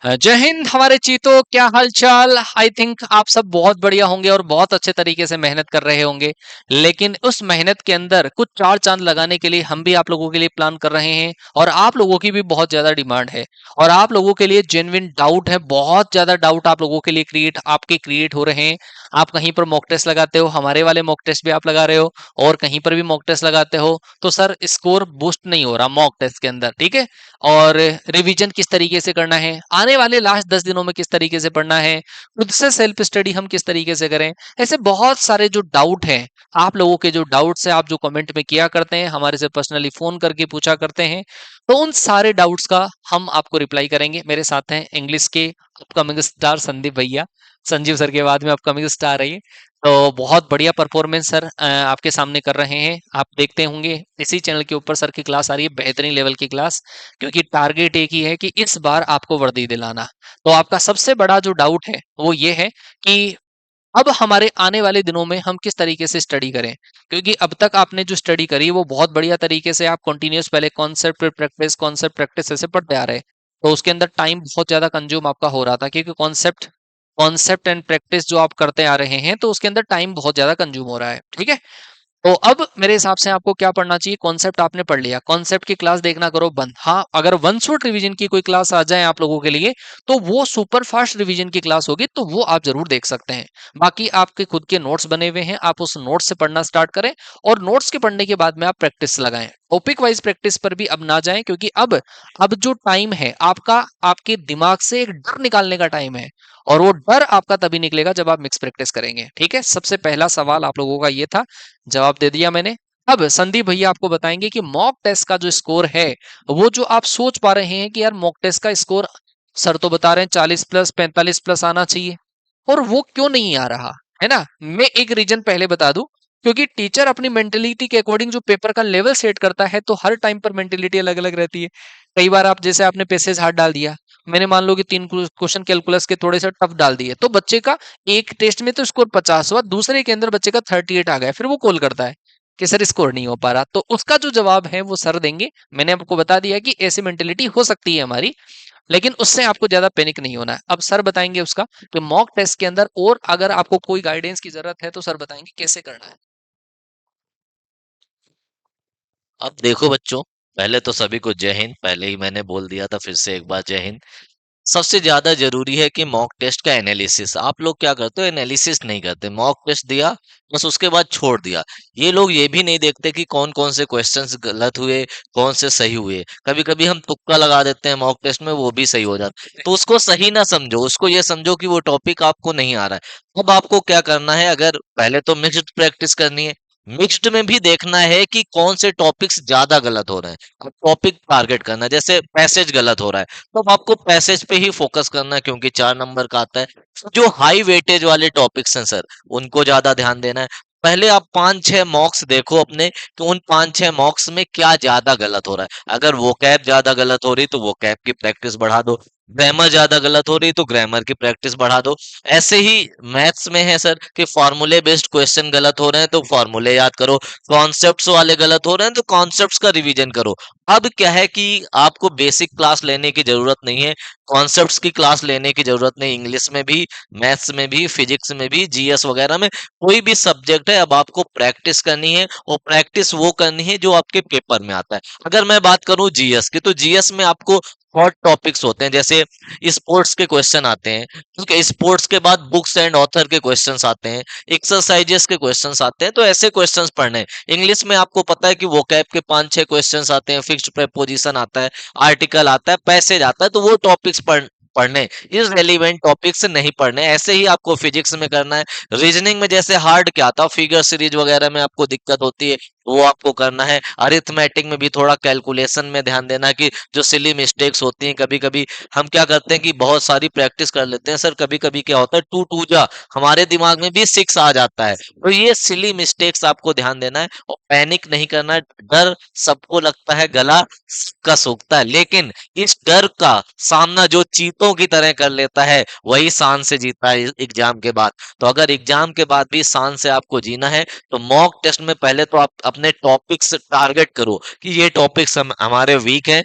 जय हिंद हमारे चीतो, क्या हाल चाल। आई थिंक आप सब बहुत बढ़िया होंगे और बहुत अच्छे तरीके से मेहनत कर रहे होंगे। लेकिन उस मेहनत के अंदर कुछ चार चांद लगाने के लिए हम भी आप लोगों के लिए प्लान कर रहे हैं, और आप लोगों की भी बहुत ज्यादा डिमांड है, और आप लोगों के लिए जेन्युइन डाउट है, बहुत ज्यादा डाउट आप लोगों के लिए क्रिएट हो रहे हैं। आप कहीं पर मॉक टेस्ट लगाते हो, हमारे वाले मॉक टेस्ट भी आप लगा रहे हो, और कहीं पर भी मॉक टेस्ट लगाते हो, तो सर स्कोर बूस्ट नहीं हो रहा मॉक टेस्ट के अंदर, ठीक है। और रिवीजन किस तरीके से करना है, आने वाले लास्ट 10 दिनों में किस तरीके से पढ़ना है, खुद से सेल्फ स्टडी हम किस तरीके से करें, ऐसे बहुत सारे जो डाउट हैं, आप लोगों के जो डाउट्स हैं, आप जो कमेंट में किया करते हैं, हमारे से पर्सनली फोन करके पूछा करते हैं, तो उन सारे डाउट्स का हम आपको रिप्लाई करेंगे। मेरे साथ हैं इंग्लिश के अपकमिंग स्टार संदीप भैया, संजीव सर के बाद में अपकमिंग स्टार है ये। तो बहुत बढ़िया परफॉर्मेंस सर आपके सामने कर रहे हैं। आप देखते होंगे इसी चैनल के ऊपर सर की क्लास आ रही है, बेहतरीन लेवल की क्लास, क्योंकि टारगेट एक ही है कि इस बार आपको वर्दी दिलाना। तो आपका सबसे बड़ा जो डाउट है वो ये है कि अब हमारे आने वाले दिनों में हम किस तरीके से स्टडी करें, क्योंकि अब तक आपने जो स्टडी करी वो बहुत बढ़िया तरीके से आप कंटिन्यूस पहले कॉन्सेप्ट प्रैक्टिस ऐसे पढ़ते आ रहे, तो उसके अंदर टाइम बहुत ज्यादा कंज्यूम आपका हो रहा था, क्योंकि कॉन्सेप्ट कॉन्सेप्ट एंड प्रैक्टिस जो आप करते आ रहे हैं, तो उसके अंदर टाइम बहुत ज्यादा कंज्यूम हो रहा है, ठीक है। तो अब मेरे हिसाब से आपको क्या पढ़ना चाहिए, कॉन्सेप्ट आपने पढ़ लिया, कॉन्सेप्ट की क्लास देखना करो बंद। हाँ, अगर वन शॉट रिवीजन की कोई क्लास आ जाए आप लोगों के लिए, तो वो सुपर फास्ट रिवीजन की क्लास होगी, तो वो आप जरूर देख सकते हैं। बाकी आपके खुद के नोट्स बने हुए हैं, आप उस नोट्स से पढ़ना स्टार्ट करें, और नोट्स के पढ़ने के बाद में आप प्रैक्टिस लगाएं। टॉपिक वाइज प्रैक्टिस पर भी अब ना जाएं, क्योंकि अब जो टाइम है आपका, आपके दिमाग से एक डर निकालने का टाइम है, और वो डर आपका तभी निकलेगा जब आप मिक्स प्रैक्टिस करेंगे, ठीक है। सबसे पहला सवाल आप लोगों का ये था, जवाब दे दिया मैंने। अब संदीप भैया आपको बताएंगे कि मॉक टेस्ट का जो स्कोर है, वो जो आप सोच पा रहे हैं कि यार मॉक टेस्ट का स्कोर सर तो बता रहे हैं 40 प्लस 45 प्लस आना चाहिए, और वो क्यों नहीं आ रहा है ना। मैं एक रीजन पहले बता दूं, क्योंकि टीचर अपनी मेंटेलिटी के अकॉर्डिंग जो पेपर का लेवल सेट करता है, तो हर टाइम पर मेंटेलिटी अलग अलग रहती है। कई बार आप जैसे आपने पैसेज हार्ड डाल दिया, मैंने मान लो कि 3 क्वेश्चन कैलकुलस के थोड़े से टफ डाल दिए, तो बच्चे का एक टेस्ट में तो स्कोर 50 हुआ, दूसरे के अंदर बच्चे का 38 आ गया, फिर वो कॉल करता है कि सर स्कोर नहीं हो पा रहा। तो उसका जो जवाब है वो सर देंगे। मैंने आपको बता दिया कि ऐसी मेंटेलिटी हो सकती है हमारी, लेकिन उससे आपको ज्यादा पैनिक नहीं होना है। अब सर बताएंगे उसका कि मॉक टेस्ट के अंदर, और अगर आपको कोई गाइडेंस की जरूरत है तो सर बताएंगे कैसे करना है। अब देखो बच्चों, पहले तो सभी को जय हिंद। पहले ही मैंने बोल दिया था, फिर से एक बार जय हिंद। सबसे ज्यादा जरूरी है कि मॉक टेस्ट का एनालिसिस। आप लोग क्या करते हो, एनालिसिस नहीं करते, मॉक टेस्ट दिया बस, उसके बाद छोड़ दिया। ये लोग ये भी नहीं देखते कि कौन कौन से क्वेश्चंस गलत हुए, कौन से सही हुए। कभी कभी हम तुक्का लगा देते हैं मॉक टेस्ट में, वो भी सही हो जाता है। तो उसको सही ना समझो, उसको ये समझो कि वो टॉपिक आपको नहीं आ रहा है। अब आपको क्या करना है, अगर पहले तो मिक्स्ड प्रैक्टिस करनी है, मिक्स्ड में भी देखना है कि कौन से टॉपिक्स ज्यादा गलत हो रहे हैं। अब टॉपिक टारगेट करना है, जैसे पैसेज गलत हो रहा है, तो अब आपको पैसेज पे ही फोकस करना है, क्योंकि 4 नंबर का आता है। जो हाई वेटेज वाले टॉपिक्स हैं सर, उनको ज्यादा ध्यान देना है। पहले आप 5-6 मॉक्स देखो अपने, कि उन 5-6 मॉक्स में क्या ज्यादा गलत हो रहा है। अगर वो कैप ज्यादा गलत हो रही तो वो कैप की प्रैक्टिस बढ़ा दो, ग्रामर ज्यादा गलत हो रही तो ग्रामर की प्रैक्टिस बढ़ा दो। ऐसे ही मैथ्स में है सर, कि फॉर्मूले बेस्ड क्वेश्चन गलत हो रहे हैं तो फॉर्मूले याद करो, कॉन्सेप्ट्स वाले गलत हो रहे हैं तो कॉन्सेप्ट्स का रिवीजन करो। अब क्या है कि आपको बेसिक क्लास लेने की जरूरत नहीं है, कॉन्सेप्ट्स की क्लास लेने की जरूरत नहीं। इंग्लिश में भी, मैथ्स में भी, फिजिक्स में भी, जीएस वगैरह में, कोई भी सब्जेक्ट है, अब आपको प्रैक्टिस करनी है, और प्रैक्टिस वो करनी है जो आपके पेपर में आता है। अगर मैं बात करूं जीएस की, तो जीएस में आपको हॉट टॉपिक्स होते हैं, जैसे स्पोर्ट्स के क्वेश्चन आते हैं, क्योंकि स्पोर्ट्स के बाद बुक्स एंड ऑथर के क्वेश्चंस आते हैं, एक्सरसाइजेस के क्वेश्चंस आते हैं, तो ऐसे क्वेश्चंस पढ़ने हैं। इंग्लिश में आपको पता है कि वोकैब के 5-6 क्वेश्चंस आते हैं, फिक्स्ड प्रेपोजिशन आता है, आर्टिकल आता है, पैसेज आता है, तो वो टॉपिक्स पढ़ने, इस रेलिवेंट टॉपिक से नहीं पढ़ने। ऐसे ही आपको फिजिक्स में करना है। रीजनिंग में जैसे हार्ड क्या आता है, फिगर सीरीज वगैरह में आपको दिक्कत होती है, वो आपको करना है। अरिथमेटिक में भी थोड़ा कैलकुलेशन में ध्यान देना, कि जो सिली मिस्टेक्स होती हैं, कभी कभी हम क्या करते हैं कि बहुत सारी प्रैक्टिस कर लेते हैं सर, कभी कभी क्या होता है, टू टू जा हमारे दिमाग में भी 6 आ जाता है। तो ये सिली मिस्टेक्स आपको ध्यान देना है, और पैनिक नहीं करना है। डर, सबको लगता है गला का सूखता है, लेकिन इस डर का सामना जो चीतों की तरह कर लेता है, वही शान से जीता है एग्जाम के बाद। तो अगर एग्जाम के बाद भी शान से आपको जीना है, तो मॉक टेस्ट में पहले तो आप अपने टॉपिक्स टारगेट करो, कि ये टॉपिक्स हमारे वीक हैं,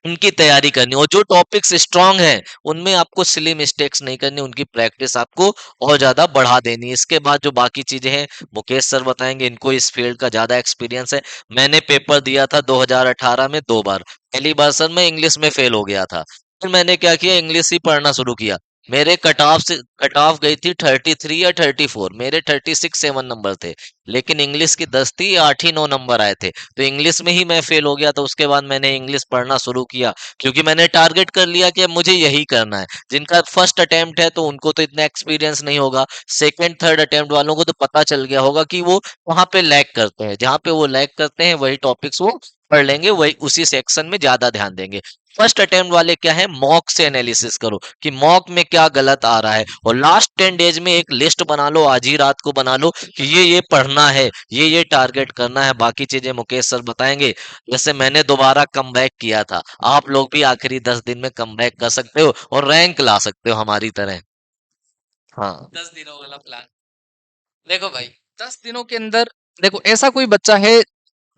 उनकी तैयारी करनी और जो टॉपिक्स स्ट्रांग हैं उनमें आपको सिली मिस्टेक्स नहीं करनी, उनकी प्रैक्टिस आपको और ज्यादा बढ़ा देनी है। इसके बाद जो बाकी चीजें हैं मुकेश सर बताएंगे, इनको इस फील्ड का ज्यादा एक्सपीरियंस है। मैंने पेपर दिया था 2018 में 2 बार। पहली बार सर मैं इंग्लिश में फेल हो गया था, फिर मैंने क्या किया, इंग्लिश ही पढ़ना शुरू किया। मेरे कट ऑफ गई थी 33 या 34, मेरे 36-7 नंबर थे, लेकिन इंग्लिश की 10 थी, 8 ही 9 नंबर आए थे। तो इंग्लिश में ही मैं फेल हो गया। तो उसके बाद मैंने इंग्लिश पढ़ना शुरू किया, क्योंकि मैंने टारगेट कर लिया कि अब मुझे यही करना है। जिनका फर्स्ट अटेम्प्ट है तो उनको तो इतना एक्सपीरियंस नहीं होगा, सेकंड थर्ड अटेम्प्ट वालों को तो पता चल गया होगा कि वो वहां पे लैग करते हैं, जहां पे वो लैग करते हैं वही टॉपिक्स वो पढ़ लेंगे, वही उसी सेक्शन में ज्यादा ध्यान देंगे। फर्स्ट अटेम्प्ट वाले क्या है, मॉक से एनालिसिस करो कि मॉक में क्या गलत आ रहा है, और लास्ट 10 डेज में एक लिस्ट बना लो, आज ही रात को बना लो कि ये पढ़ना है, ये टारगेट करना है। बाकी चीजें मुकेश सर बताएंगे। जैसे मैंने दोबारा कमबैक किया था, आप लोग भी आखिरी 10 दिन में कमबैक कर सकते हो और रैंक ला सकते हो हमारी तरह। हाँ। 10 दिनों वाला प्लान। देखो भाई, 10 दिनों के अंदर, देखो ऐसा कोई बच्चा है,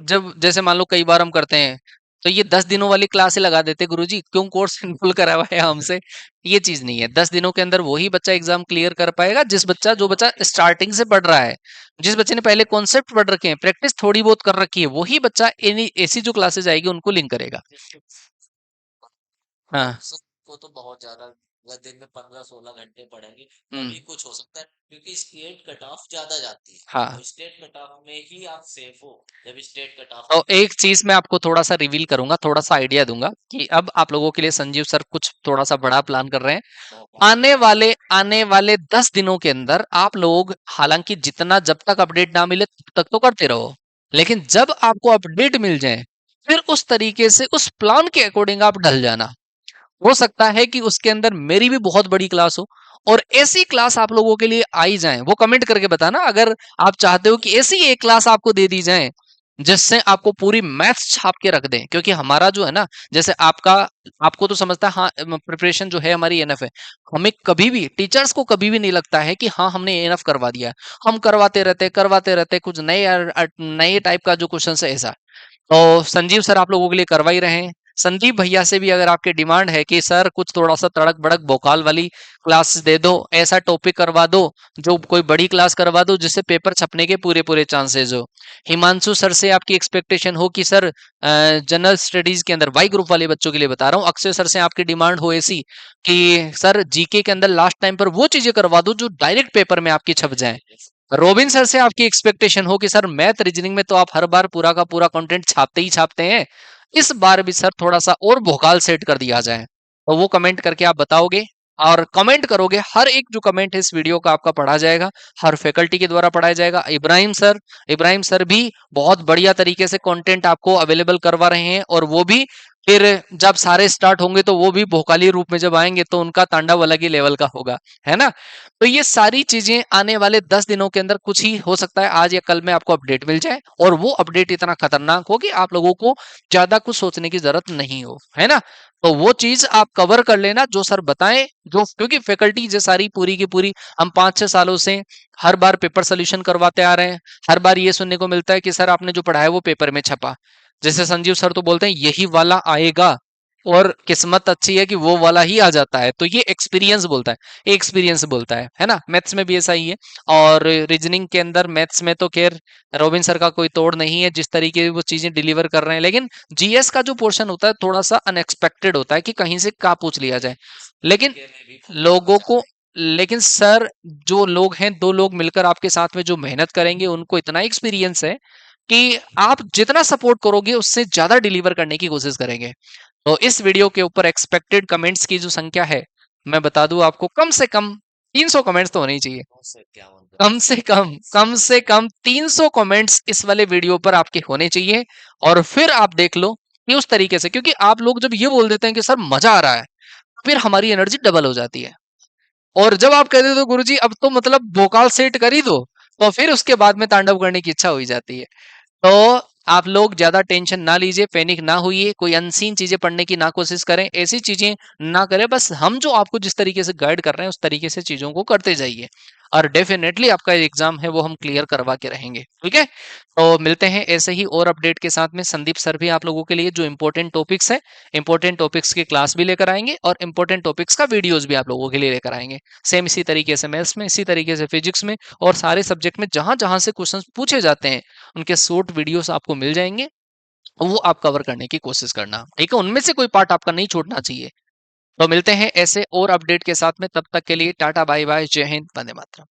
जब जैसे मान लो कई बार हम करते हैं, तो ये 10 दिनों वाली क्लास ही लगा देते, गुरुजी क्यों कोर्स इनफुल करा हुआ है हमसे। ये चीज नहीं है। 10 दिनों के अंदर वही बच्चा एग्जाम क्लियर कर पाएगा जो बच्चा स्टार्टिंग से पढ़ रहा है, जिस बच्चे ने पहले कॉन्सेप्ट पढ़ रखे हैं, प्रैक्टिस थोड़ी बहुत कर रखी है, वही बच्चा ऐसी जो क्लासेस आएगी उनको लिंक करेगा। हाँ। सब को तो बहुत ज्यादा, अगर दिन में 15-16 घंटे पढ़ेंगे हम्म। तभी कुछ हो सकता है, क्योंकि स्टेट कट ऑफ ज्यादा जाती है। हाँ। और स्टेट कट ऑफ में ही आप सेफ हो, जब स्टेट कट ऑफ तो होती एक चीज मैं आपको थोड़ा सा रिवील करूंगा, थोड़ा सा आइडिया दूंगा कि अब आप लोगों के लिए संजीव सर कुछ थोड़ा सा बड़ा प्लान कर रहे हैं। है। आने वाले 10 दिनों के अंदर आप लोग, हालांकि जितना जब तक अपडेट ना मिले तब तक तो करते रहो, लेकिन जब आपको अपडेट मिल जाए, फिर उस तरीके से उस प्लान के अकॉर्डिंग आप ढल जाना। हो सकता है कि उसके अंदर मेरी भी बहुत बड़ी क्लास हो, और ऐसी क्लास आप लोगों के लिए आई जाए, वो कमेंट करके बताना अगर आप चाहते हो कि ऐसी एक क्लास आपको दे दी जाए जिससे आपको पूरी मैथ्स छाप के रख दें। क्योंकि हमारा जो है ना, जैसे आपको तो समझता है, हाँ प्रिपरेशन जो है हमारी एनफ है। हमें कभी भी, टीचर्स को कभी भी नहीं लगता है कि हाँ हमने एनफ करवा दिया है। हम करवाते रहते कुछ नए टाइप का जो क्वेश्चन है ऐसा। तो संजीव सर आप लोगों के लिए करवा ही रहे हैं। संदीप भैया से भी अगर आपकी डिमांड है कि सर कुछ थोड़ा सा तड़क भड़क भोकाल वाली क्लास दे दो, ऐसा टॉपिक करवा दो, जो कोई बड़ी क्लास करवा दो जिससे पेपर छपने के पूरे पूरे चांसेस हो। हिमांशु सर से आपकी एक्सपेक्टेशन हो कि सर जनरल स्टडीज के अंदर वाई ग्रुप वाले बच्चों के लिए बता रहा हूँ, अक्षय सर से आपकी डिमांड हो ऐसी कि सर जीके के अंदर लास्ट टाइम पर वो चीजें करवा दो जो डायरेक्ट पेपर में आपकी छप जाए। रोबिन सर से आपकी एक्सपेक्टेशन हो कि सर मैथ रीजनिंग में तो आप हर बार पूरा का पूरा कंटेंट छापते ही छापते हैं, इस बार भी सर थोड़ा सा और भोकाल सेट कर दिया जाए। तो वो कमेंट करके आप बताओगे, और कमेंट करोगे, हर एक जो कमेंट है इस वीडियो का आपका पढ़ा जाएगा, हर फैकल्टी के द्वारा पढ़ाया जाएगा। इब्राहिम सर भी बहुत बढ़िया तरीके से कंटेंट आपको अवेलेबल करवा रहे हैं, और वो भी फिर जब सारे स्टार्ट होंगे तो वो भी भोकाली रूप में जब आएंगे तो उनका तांडव अलग ही लेवल का होगा, है ना। तो ये सारी चीजें आने वाले 10 दिनों के अंदर, कुछ ही हो सकता है आज या कल में आपको अपडेट मिल जाए, और वो अपडेट इतना खतरनाक हो कि आप लोगों को ज्यादा कुछ सोचने की जरूरत नहीं हो, है ना। तो वो चीज आप कवर कर लेना जो सर बताएं, जो क्योंकि फैकल्टी जो सारी पूरी की पूरी, हम 5-6 सालों से हर बार पेपर सोल्यूशन करवाते आ रहे हैं। हर बार ये सुनने को मिलता है कि सर आपने जो पढ़ाया वो पेपर में छपा। जैसे संजीव सर तो बोलते हैं यही वाला आएगा, और किस्मत अच्छी है कि वो वाला ही आ जाता है। तो ये एक्सपीरियंस बोलता है ना। मैथ्स में भी ऐसा ही है, और रीजनिंग के अंदर, मैथ्स में तो खैर रोबिन सर का कोई तोड़ नहीं है, जिस तरीके से वो चीजें डिलीवर कर रहे हैं। लेकिन जीएस का जो पोर्शन होता है थोड़ा सा अनएक्सपेक्टेड होता है कि कहीं से क्या पूछ लिया जाए, लेकिन लोगों को, लेकिन सर जो लोग हैं, 2 लोग मिलकर आपके साथ में जो मेहनत करेंगे उनको इतना एक्सपीरियंस है कि आप जितना सपोर्ट करोगे उससे ज्यादा डिलीवर करने की कोशिश करेंगे। तो इस वीडियो के ऊपर एक्सपेक्टेड कमेंट्स की जो संख्या है, मैं बता दूं आपको, कम से कम 300 कमेंट्स तो होने ही चाहिए। कम से कम 300 कमेंट्स इस वाले वीडियो पर आपके होने चाहिए। और फिर आप देख लो कि उस तरीके से, क्योंकि आप लोग जब ये बोल देते हैं कि सर मजा आ रहा है, फिर हमारी एनर्जी डबल हो जाती है। और जब आप कहते हो गुरुजी अब तो मतलब भोकाल सेट कर ही दो, तो फिर उसके बाद में तांडव करने की इच्छा हो ही जाती है। तो आप लोग ज्यादा टेंशन ना लीजिए, पैनिक ना होइए, कोई अनसीन चीजें पढ़ने की ना कोशिश करें, ऐसी चीजें ना करें। बस हम जो आपको जिस तरीके से गाइड कर रहे हैं उस तरीके से चीजों को करते जाइए। और डेफिनेटली आपका एग्जाम है वो हम क्लियर करवा के रहेंगे, ठीक है। तो मिलते हैं ऐसे ही और अपडेट के साथ में। संदीप सर भी आप लोगों के लिए जो इंपॉर्टेंट टॉपिक्स है, इंपॉर्टेंट टॉपिक्स की क्लास भी लेकर आएंगे और इंपॉर्टेंट टॉपिक्स का वीडियोस भी आप लोगों के लिए लेकर आएंगे। सेम इसी तरीके से मैथ्स में, इसी तरीके से फिजिक्स में और सारे सब्जेक्ट में जहां जहां से क्वेश्चन पूछे जाते हैं उनके शॉर्ट वीडियोस आपको मिल जाएंगे, वो आप कवर करने की कोशिश करना, ठीक है। उनमें से कोई पार्ट आपका नहीं छूटना चाहिए। तो मिलते हैं ऐसे और अपडेट के साथ में, तब तक के लिए टाटा बाय बाय, जय हिंद, वंदे मातरम।